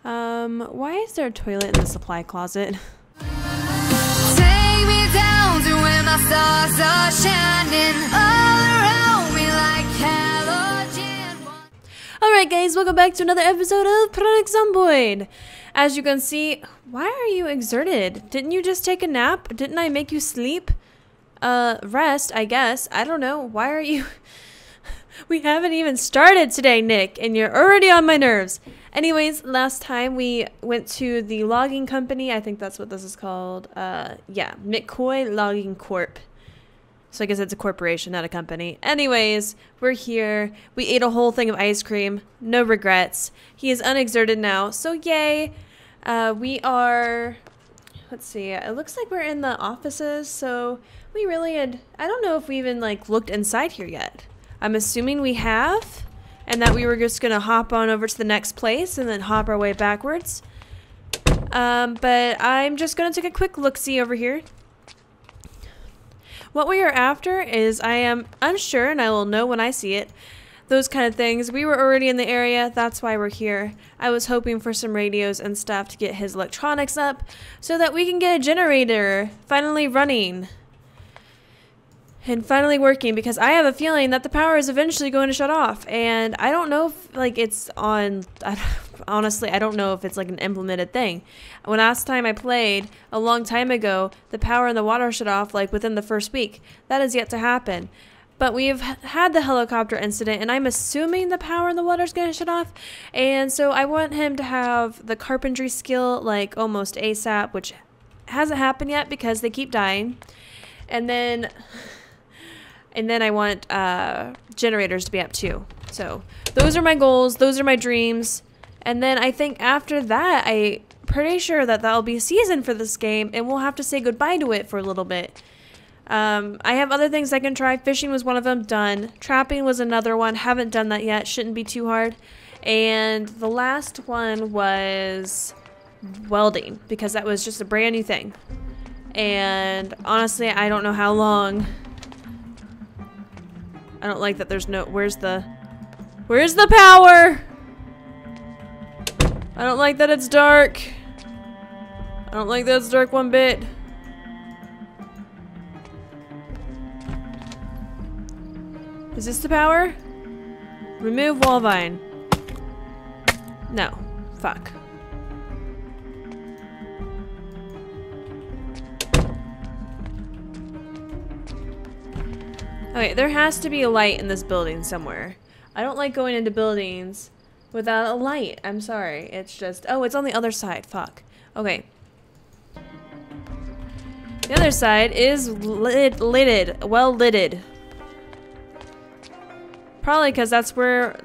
Why is there a toilet in the supply closet? Take me down to where my stars are shining all around me like halogen. Alright guys, welcome back to another episode of Project Zomboid. As you can see, why are you exerted? Didn't you just take a nap? Didn't I make you sleep? Rest, I guess. I don't know. Why are you... We haven't even started today, Nick, and you're already on my nerves. Anyways, last time we went to the logging company. I think that's what this is called. Yeah, MIIA Logging Corp. So I guess it's a corporation, not a company. Anyways, we're here. We ate a whole thing of ice cream. No regrets. He is unexerted now, so yay. We are... Let's see. It looks like we're in the offices, so we really had... I don't know if we even, like, looked inside here yet. I'm assuming we have, and that we were just going to hop on over to the next place and then hop our way backwards. But I'm just going to take a quick look-see over here. What we are after is, I am unsure, and I will know when I see it, those kind of things. We were already in the area, that's why we're here. I was hoping for some radios and stuff to get his electronics up so that we can get a generator finally running. And finally working, because I have a feeling that the power is eventually going to shut off. And I don't know if, like, it's on... Honestly, I don't know if it's, like, an implemented thing. When last time I played, a long time ago, the power and the water shut off, like, within the first week. That is yet to happen. But we've had the helicopter incident, and I'm assuming the power and the water is going to shut off. And so I want him to have the carpentry skill, like, almost ASAP, which hasn't happened yet because they keep dying. And then I want generators to be up too. So those are my goals. Those are my dreams. And then I think after that, I'm pretty sure that that'll be a season for this game, and we'll have to say goodbye to it for a little bit. I have other things I can try. Fishing was one of them. Done. Trapping was another one. Haven't done that yet. Shouldn't be too hard. And the last one was welding, because that was just a brand new thing. And honestly, I don't know how long. I don't like that there's no... Where's the power? I don't like that it's dark. I don't like that it's dark one bit. Is this the power? Remove wall vine. No. Fuck. Okay, there has to be a light in this building somewhere. I don't like going into buildings without a light. I'm sorry. It's just... Oh, it's on the other side. Fuck. Okay. The other side is lidded. Well lidded. Probably because that's where...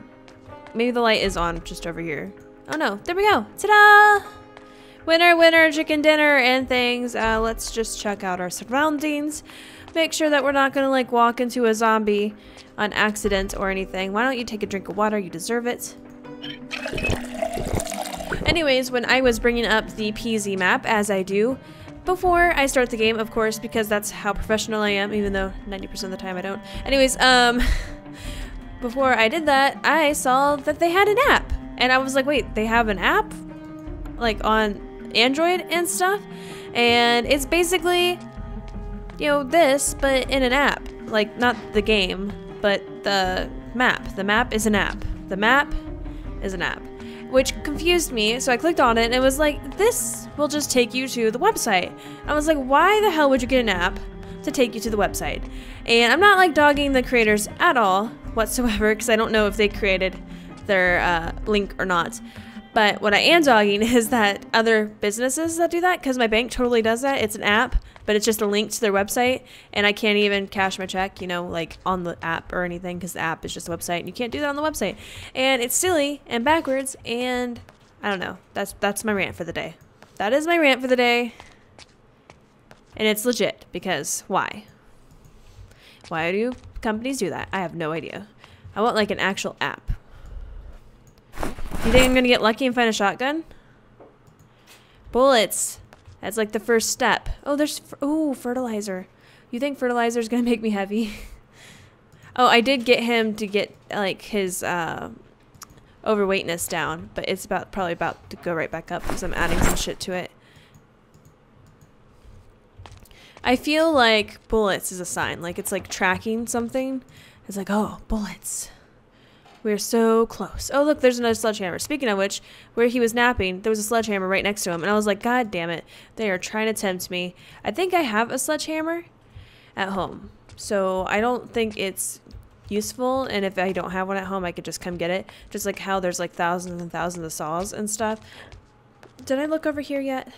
Maybe the light is on just over here. Oh no. There we go. Ta-da! Winner, winner, chicken dinner, and things. Let's just check out our surroundings. Make sure that we're not gonna, like, walk into a zombie on accident or anything. Why don't you take a drink of water? You deserve it. Anyways, when I was bringing up the PZ map, as I do, before I start the game, of course, because that's how professional I am, even though 90% of the time I don't. Anyways, before I did that, I saw that they had an app. And I was like, wait, they have an app? Like, on Android and stuff? And it's basically... You know, this, but in an app. Like, not the game, but the map. The map is an app. The map is an app. Which confused me, so I clicked on it, and it was like, this will just take you to the website. I was like, why the hell would you get an app to take you to the website? And I'm not, like, dogging the creators at all, whatsoever, because I don't know if they created their link or not. But what I am dogging is that other businesses that do that, because my bank totally does that. It's an app, but it's just a link to their website, and I can't even cash my check, you know, like on the app or anything, because the app is just a website, and you can't do that on the website. And it's silly and backwards, and I don't know. That's my rant for the day. That is my rant for the day. And it's legit, because why? Why do companies do that? I have no idea. I want, like, an actual app. You think I'm gonna get lucky and find a shotgun? Bullets. That's like the first step. Oh, there's... Ooh, fertilizer. You think fertilizer is gonna make me heavy? Oh, I did get him to get, like, his overweightness down, but it's probably about to go right back up because I'm adding some shit to it. I feel like bullets is a sign, like it's like tracking something. It's like, oh, bullets. We're so close. Oh, look, there's another sledgehammer. Speaking of which, where he was napping, there was a sledgehammer right next to him, and I was like, God damn it, they are trying to tempt me. I think I have a sledgehammer at home, so I don't think it's useful, and if I don't have one at home, I could just come get it. Just like how there's like thousands and thousands of saws and stuff. Did I look over here yet?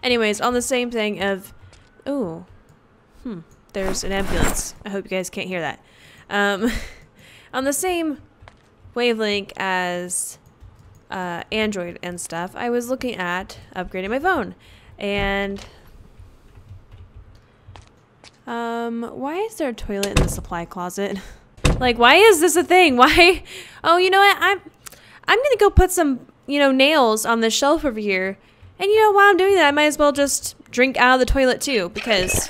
Anyways, on the same thing of, ooh, there's an ambulance. I hope you guys can't hear that. On the same wavelength as Android and stuff, I was looking at upgrading my phone, and why is there a toilet in the supply closet? Like, why is this a thing? Why? Oh, you know what? I'm gonna go put some, you know, nails on this shelf over here. And you know, while I'm doing that, I might as well just drink out of the toilet too, because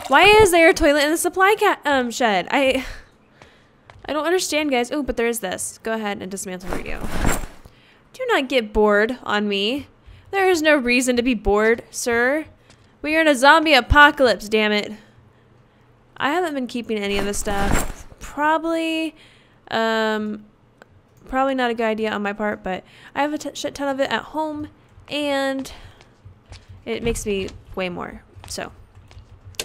why is there a toilet in the supply shed? I don't understand, guys. Oh, but there is this. Go ahead and dismantle radio. Do not get bored on me. There is no reason to be bored, sir. We are in a zombie apocalypse, damn it. I haven't been keeping any of this stuff. Probably not a good idea on my part, but I have a shit ton of it at home, and it makes me way more. So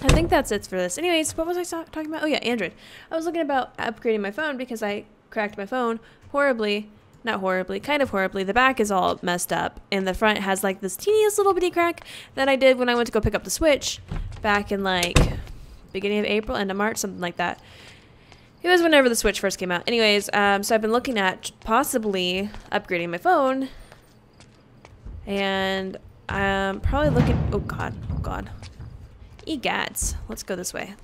I think that's it for this. Anyways, what was I talking about? Oh yeah, Android. I was looking about upgrading my phone because I cracked my phone horribly. Not horribly, kind of horribly. The back is all messed up, and the front has like this teeniest little bitty crack that I did when I went to go pick up the Switch back in like beginning of April, end of March, something like that. It was whenever the Switch first came out. Anyways, so I've been looking at possibly upgrading my phone, and I'm probably looking. Oh god. Egads. Let's go this way.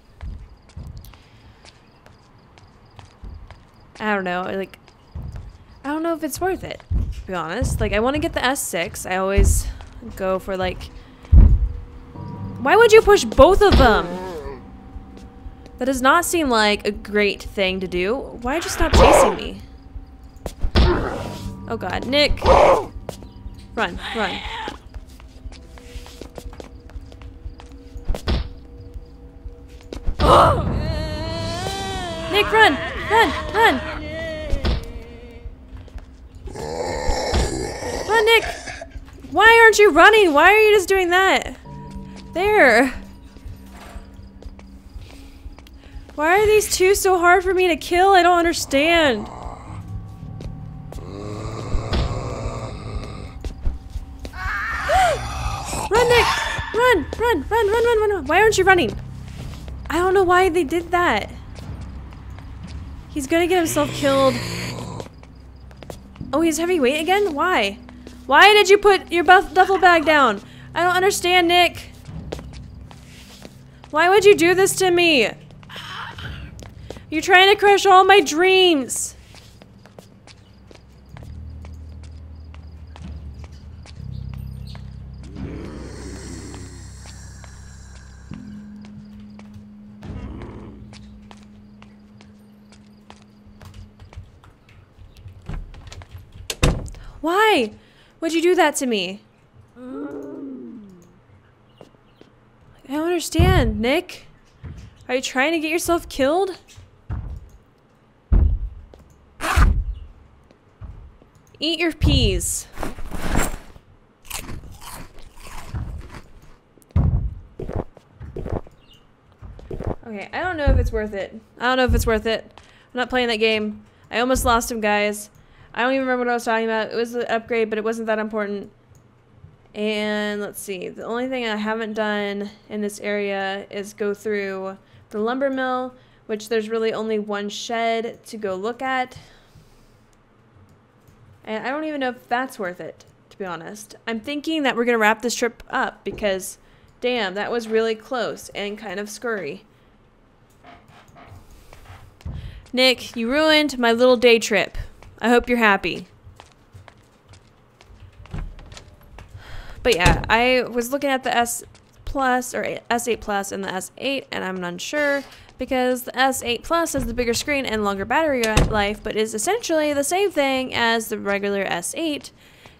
I don't know. Like, I don't know if it's worth it, to be honest. Like, I want to get the S6. I always go for like. Why would you push both of them? That does not seem like a great thing to do. Why'd you stop chasing me? Oh god, Nick! Run, run. Nick, run! Run! Run! Run, Nick! Why aren't you running? Why are you just doing that? There! Why are these two so hard for me to kill? I don't understand. Run, Nick! Run! Run! Run! Run! Run! Run! Why aren't you running? I don't know why they did that. He's gonna get himself killed. Oh, he's heavyweight again? Why? Why did you put your duffel bag down? I don't understand, Nick. Why would you do this to me? You're trying to crush all my dreams. Why would you do that to me? I don't understand, Nick. Are you trying to get yourself killed? Eat your peas. Okay, I don't know if it's worth it. I don't know if it's worth it. I'm not playing that game. I almost lost him, guys. I don't even remember what I was talking about. It was an upgrade, but it wasn't that important. And let's see. The only thing I haven't done in this area is go through the lumber mill, which there's really only one shed to go look at. And I don't even know if that's worth it, to be honest. I'm thinking that we're going to wrap this trip up because, damn, that was really close and kind of scurry. Nick, you ruined my little day trip. I hope you're happy. But yeah, I was looking at the S Plus or S8 Plus and the S8, and I'm unsure. because the S8 Plus has the bigger screen and longer battery life, but is essentially the same thing as the regular S8,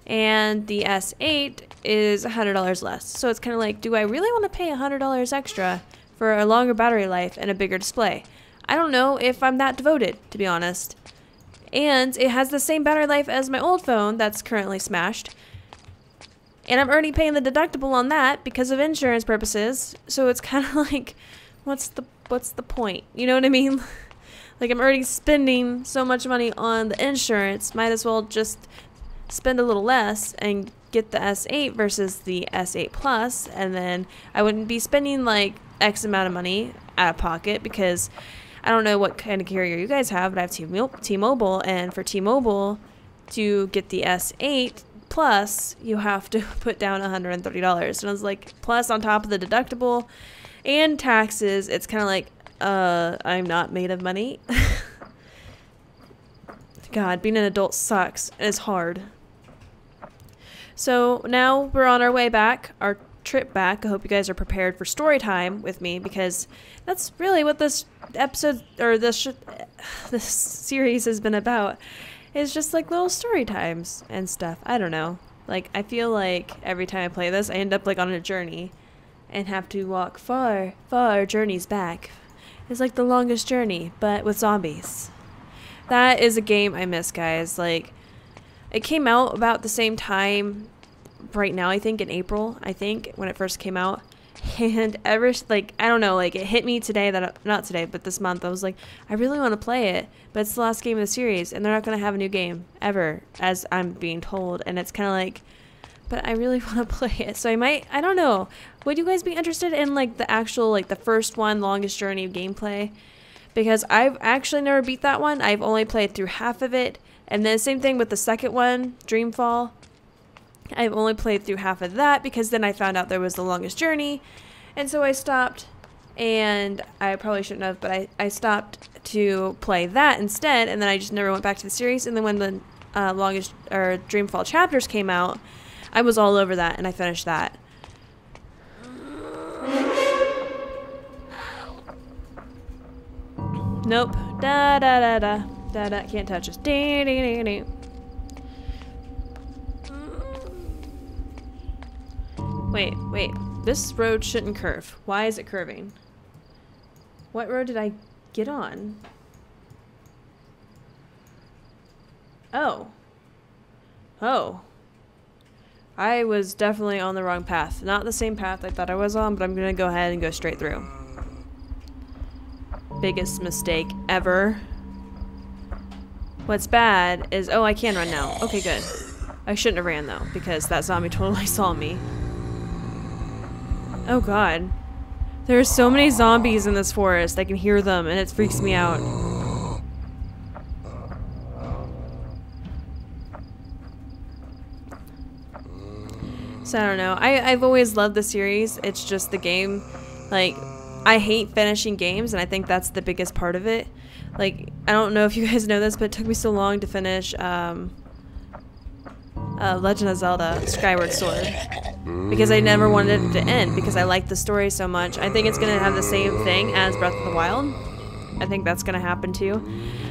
and the S8 is $100 less. So it's kind of like, do I really want to pay $100 extra for a longer battery life and a bigger display? I don't know if I'm that devoted, to be honest. And it has the same battery life as my old phone that's currently smashed. And I'm already paying the deductible on that because of insurance purposes. So it's kind of like, what's the point? You know what I mean? Like, I'm already spending so much money on the insurance. Might as well just spend a little less and get the S8 versus the S8 Plus. And then I wouldn't be spending like X amount of money out of pocket, because I don't know what kind of carrier you guys have, but I have T-Mobile, and for T-Mobile to get the S8 Plus, you have to put down $130. And I was like, plus on top of the deductible and taxes, it's kind of like, I'm not made of money. God, being an adult sucks. It's hard. So now we're on our way back, our trip back. I hope you guys are prepared for story time with me, because that's really what this episode, or this series has been about. It's just like little story times and stuff. I don't know. Like, I feel like every time I play this, I end up like on a journey and have to walk far, far journeys back. It's like the longest journey, but with zombies. That is a game I miss, guys. Like, it came out about the same time right now, I think, in April, I think, when it first came out. And ever, like, I don't know, like, it hit me today that, not today, but this month, I was like, I really want to play it, but it's the last game of the series, and they're not going to have a new game, ever, as I'm being told, and it's kind of like, but I really want to play it, so I don't know, would you guys be interested in, like, the actual, like, the first one, Longest Journey gameplay? Because I've actually never beat that one. I've only played through half of it, and then same thing with the second one, Dreamfall. I've only played through half of that, because then I found out there was the Longest Journey, and so I stopped, and I probably shouldn't have, but I stopped to play that instead, and then I just never went back to the series. And then when the Dreamfall chapters came out, I was all over that, and I finished that. Nope. Da da da da da da. Can't touch us. Dee, dee, dee, dee. Wait. This road shouldn't curve. Why is it curving? What road did I get on? Oh. I was definitely on the wrong path. Not the same path I thought I was on, but I'm gonna go ahead and go straight through. Biggest mistake ever. What's bad is, oh, I can run now. Okay, good. I shouldn't have ran though, because that zombie totally saw me. Oh god. There are so many zombies in this forest. I can hear them, and it freaks me out. So I don't know. I've always loved the series. It's just the game. Like, I hate finishing games, and I think that's the biggest part of it. Like, I don't know if you guys know this, but it took me so long to finish Legend of Zelda Skyward Sword, because I never wanted it to end, because I liked the story so much. I think it's going to have the same thing as Breath of the Wild. I think that's going to happen too.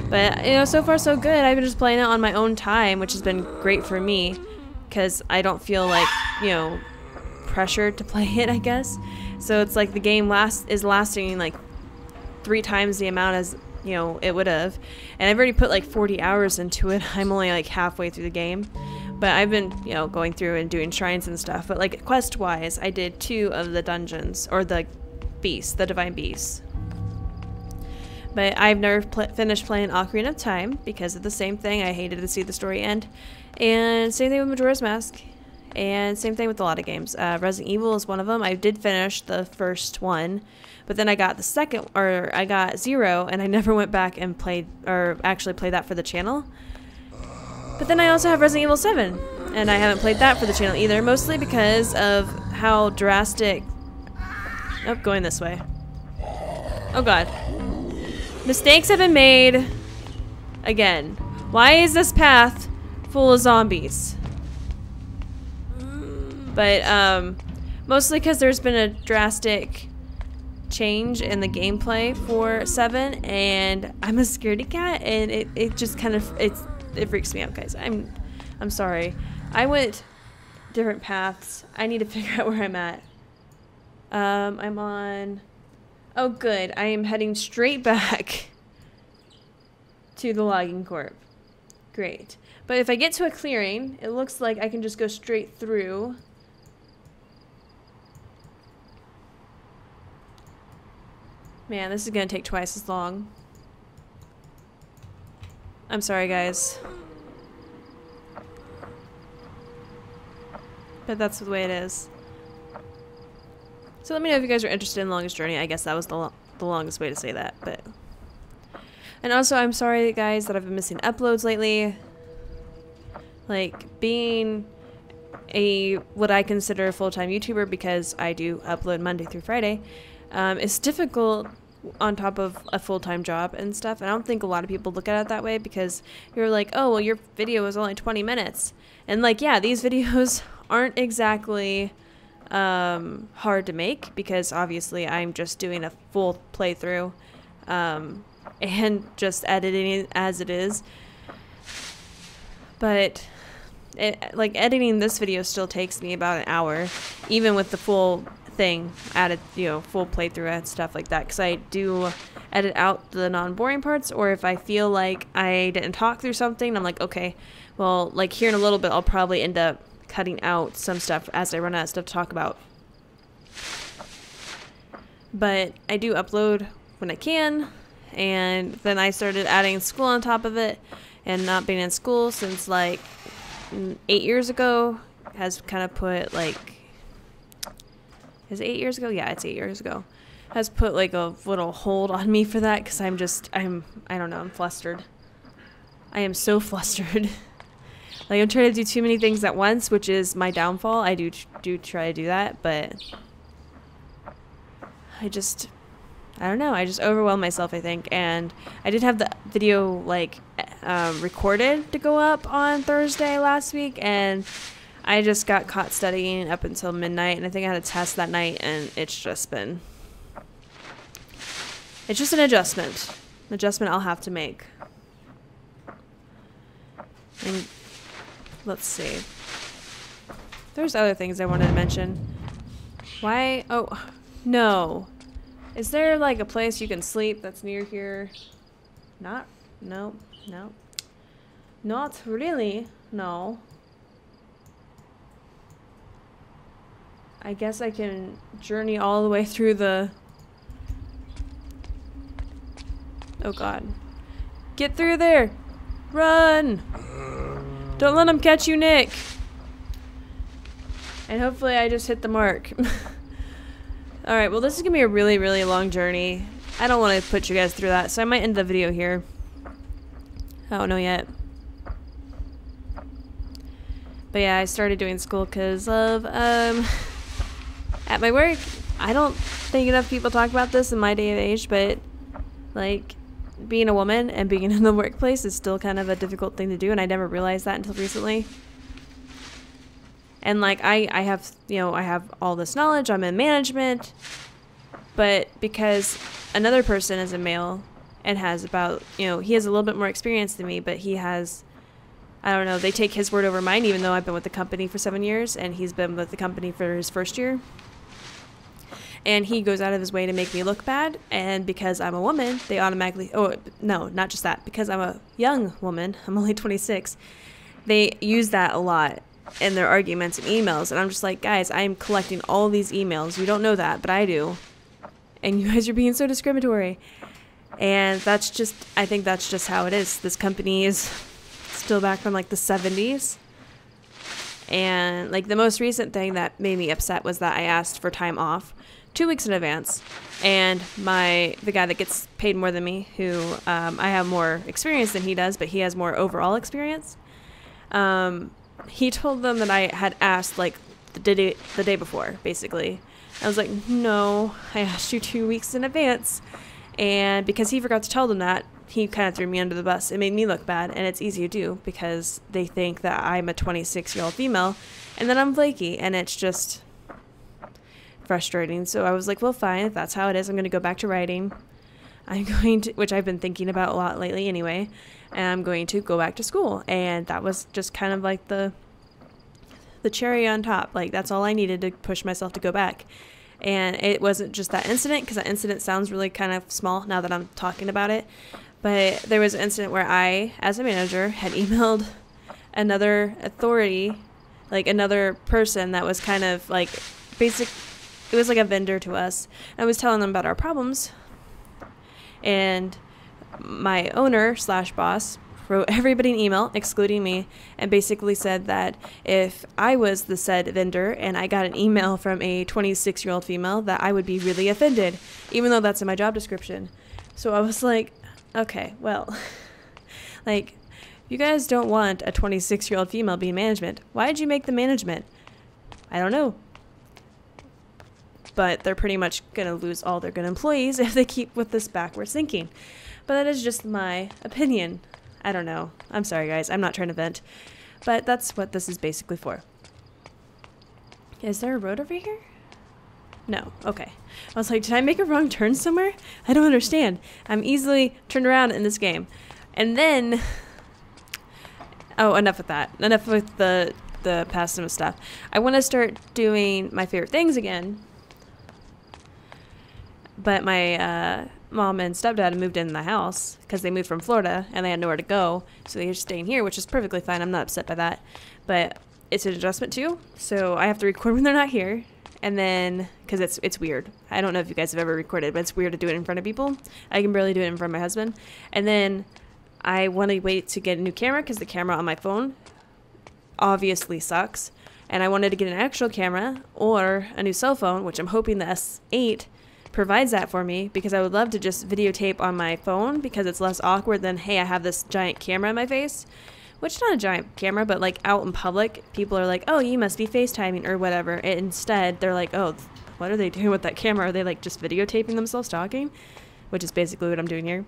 But, you know, so far so good. I've been just playing it on my own time, which has been great for me, because I don't feel like, you know, pressured to play it, I guess. So it's like the game is lasting like 3 times the amount as, you know, it would have. And I've already put like 40 hours into it. I'm only like halfway through the game. But I've been, you know, going through and doing shrines and stuff. But like quest-wise, I did 2 of the dungeons, or the beasts, the divine beasts. But I've never finished playing Ocarina of Time because of the same thing. I hated to see the story end. And same thing with Majora's Mask. And same thing with a lot of games. Resident Evil is one of them. I did finish the first one, but then I got the second, or I got 0, and I never went back and played, or actually played that for the channel. But then I also have Resident Evil 7, and I haven't played that for the channel either, mostly because of how drastic... Oh, going this way. Oh god. Mistakes have been made. Again. Why is this path full of zombies? But, mostly because there's been a drastic change in the gameplay for 7, and I'm a scaredy cat, and it just kind of it freaks me out, guys. I'm sorry. I went different paths. I need to figure out where I'm at. I'm on. Oh, good. I am heading straight back to the logging corp. Great. But if I get to a clearing, it looks like I can just go straight through. Man, this is gonna take twice as long. I'm sorry, guys. But that's the way it is. So let me know if you guys are interested in Longest Journey. I guess that was the longest way to say that, but... And also, I'm sorry, guys, that I've been missing uploads lately. Like, being what I consider a full-time YouTuber, because I do upload Monday through Friday, is difficult on top of a full-time job and stuff. And I don't think a lot of people look at it that way, because you're like, oh, well, your video is only 20 minutes. And like, yeah, these videos aren't exactly hard to make, because obviously I'm just doing a full playthrough and just editing it as it is. But like, editing this video still takes me about an hour, even with the full thing added, you know, full playthrough and stuff like that, because I do edit out the non-boring parts, or if I feel like I didn't talk through something, I'm like, okay, well, like here in a little bit I'll probably end up cutting out some stuff as I run out of stuff to talk about. But I do upload when I can, and then I started adding school on top of it, and not being in school since like 8 years ago has kind of put like, is it 8 years ago? Yeah, it's 8 years ago. Has put like a little hold on me for that, because I don't know, I'm flustered. I am so flustered. Like, I'm trying to do too many things at once, which is my downfall. I do try to do that, but I don't know. I just overwhelm myself, I think. And I did have the video like recorded to go up on Thursday last week, and I just got caught studying up until midnight, and I think I had a test that night, and it's just an adjustment I'll have to make. And let's see. There's other things I wanted to mention. Why? Oh, no. Is there like a place you can sleep that's near here? No. Not really. No. I guess I can journey all the way through the... Oh god. Get through there! Run! Don't let them catch you, Nick! And hopefully I just hit the mark. Alright, well this is gonna be a really, really long journey. I don't want to put you guys through that, so I might end the video here. I don't know yet. But yeah, I started doing school because of, at my work, I don't think enough people talk about this in my day and age, but, like, being a woman and being in the workplace is still kind of a difficult thing to do, and I never realized that until recently. And, like, I have, you know, I have all this knowledge, I'm in management, but because another person is a male and has about, you know, he has a little bit more experience than me, but he has, I don't know, they take his word over mine, even though I've been with the company for 7 years, and he's been with the company for his first year. And he goes out of his way to make me look bad, and because I'm a woman, they automatically, oh, no, not just that, because I'm a young woman, I'm only 26, they use that a lot in their arguments and emails, and I'm just like, guys, I'm collecting all these emails, you don't know that, but I do, and you guys are being so discriminatory. And that's just, I think that's just how it is. This company is still back from like the 70s. And like the most recent thing that made me upset was that I asked for time off 2 weeks in advance. And the guy that gets paid more than me, who I have more experience than he does, but he has more overall experience. He told them that I had asked like the day before, basically. I was like, no, I asked you 2 weeks in advance. And because he forgot to tell them that, he kind of threw me under the bus. It made me look bad, and it's easy to do because they think that I'm a 26-year-old female and that I'm flaky, and it's just frustrating. So I was like, well, fine, if that's how it is, I'm going to go back to writing. I'm going to, which I've been thinking about a lot lately anyway, and I'm going to go back to school. And that was just kind of like the cherry on top. Like, that's all I needed to push myself to go back. And it wasn't just that incident, because that incident sounds really kind of small now that I'm talking about it. But there was an incident where I, as a manager, had emailed another authority, like another person that was kind of like it was like a vendor to us. And I was telling them about our problems. And my owner / boss wrote everybody an email, excluding me, and basically said that if I was the said vendor and I got an email from a 26-year-old female, that I would be really offended, even though that's in my job description. So I was like, okay, well, like, you guys don't want a 26-year-old female being management. Why did you make the management? I don't know. But they're pretty much going to lose all their good employees if they keep with this backwards thinking. But that is just my opinion. I don't know. I'm sorry, guys. I'm not trying to vent. But that's what this is basically for. Is there a road over here? No. Okay. I was like, did I make a wrong turn somewhere? I don't understand. I'm easily turned around in this game. And then... Oh, enough with that. Enough with the past stuff. I want to start doing my favorite things again. But my mom and stepdad moved in the house because they moved from Florida and they had nowhere to go. So they're staying here, which is perfectly fine. I'm not upset by that. But it's an adjustment too. So I have to record when they're not here. And then, because it's weird. I don't know if you guys have ever recorded, but it's weird to do it in front of people. I can barely do it in front of my husband. And then I want to wait to get a new camera because the camera on my phone obviously sucks. And I wanted to get an actual camera or a new cell phone, which I'm hoping the S8 provides that for me, because I would love to just videotape on my phone because it's less awkward than, hey, I have this giant camera in my face. Which is not a giant camera, but like out in public, people are like, oh, you must be FaceTiming or whatever. And instead, they're like, oh, what are they doing with that camera? Are they like just videotaping themselves talking? Which is basically what I'm doing here.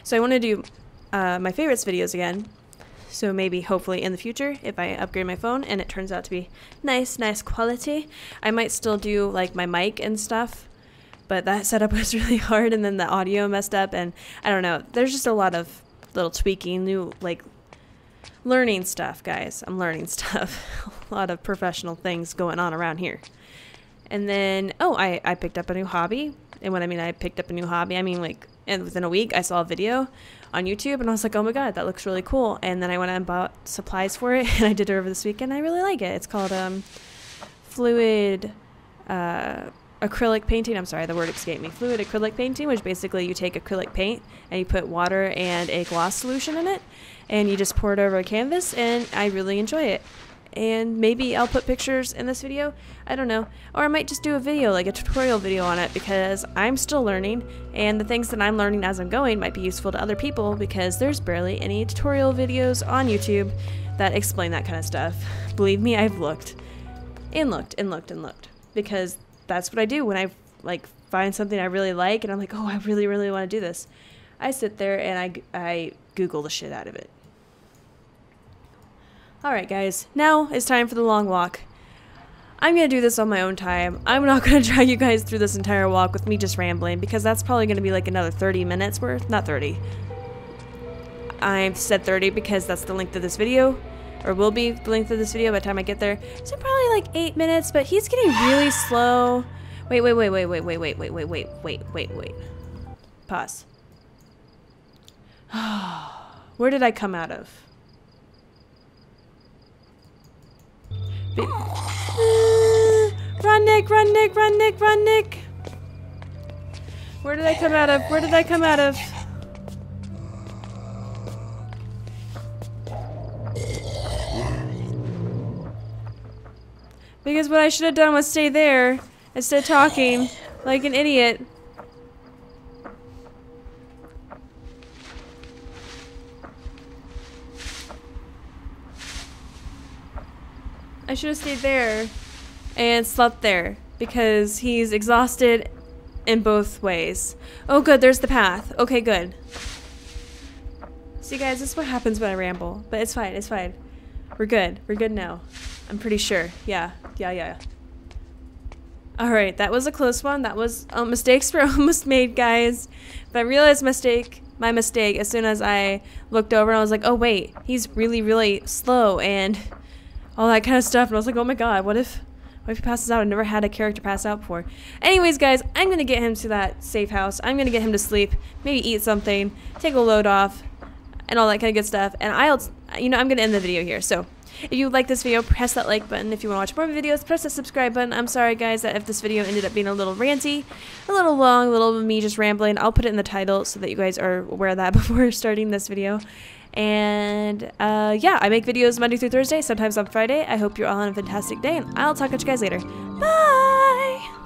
So I want to do my favorites videos again. So maybe, hopefully, in the future, if I upgrade my phone and it turns out to be nice quality, I might still do like my mic and stuff. But that setup was really hard, and then the audio messed up, and I don't know. There's just a lot of little tweaking, new like learning stuff, guys. I'm learning stuff. A lot of professional things going on around here. And then, oh, I picked up a new hobby. And when I mean I picked up a new hobby, I mean like, and within a week I saw a video on YouTube and I was like, oh my god, that looks really cool. And then I went and bought supplies for it and I did it over this weekend. I really like it. It's called fluid acrylic painting. I'm sorry, the word escaped me. Fluid acrylic painting, which basically you take acrylic paint and you put water and a gloss solution in it and you just pour it over a canvas, and I really enjoy it. And maybe I'll put pictures in this video. I don't know. Or I might just do a video, like a tutorial video on it, because I'm still learning, and the things that I'm learning as I'm going might be useful to other people, because there's barely any tutorial videos on YouTube that explain that kind of stuff. Believe me, I've looked. And looked and looked and looked. Because that's what I do when I like find something I really like and I'm like, oh, I really, really want to do this. I sit there and I Google the shit out of it. Alright guys, now it's time for the long walk. I'm going to do this on my own time. I'm not going to drag you guys through this entire walk with me just rambling, because that's probably going to be like another 30 minutes worth. Not 30. I've said 30 because that's the length of this video, or will be the length of this video by the time I get there. So probably like 8 minutes, but he's getting really slow. Wait. Pause. Where did I come out of? Run, Nick, run, Nick, run, Nick, run, Nick. Where did I come out of? Where did I come out of? Because what I should have done was stay there instead of talking like an idiot. I should have stayed there and slept there because he's exhausted in both ways. Oh good, there's the path. Okay, good. See guys, this is what happens when I ramble. But it's fine, it's fine. We're good. We're good now. I'm pretty sure. Yeah. Alright, that was a close one. That was mistakes were almost made, guys. But I realized my mistake as soon as I looked over and I was like, oh wait, he's really, really slow and all that kind of stuff. And I was like, oh my god, what if he passes out? I've never had a character pass out before. Anyways, guys, I'm going to get him to that safe house. I'm going to get him to sleep, maybe eat something, take a load off, and all that kind of good stuff. And I'm going to end the video here. So if you like this video, press that like button. If you want to watch more videos, press that subscribe button. I'm sorry, guys, that if this video ended up being a little ranty, a little long, a little me just rambling, I'll put it in the title so that you guys are aware of that before starting this video. And yeah, I make videos Monday through Thursday, sometimes on Friday. I hope you're all having a fantastic day, and I'll talk to you guys later. Bye!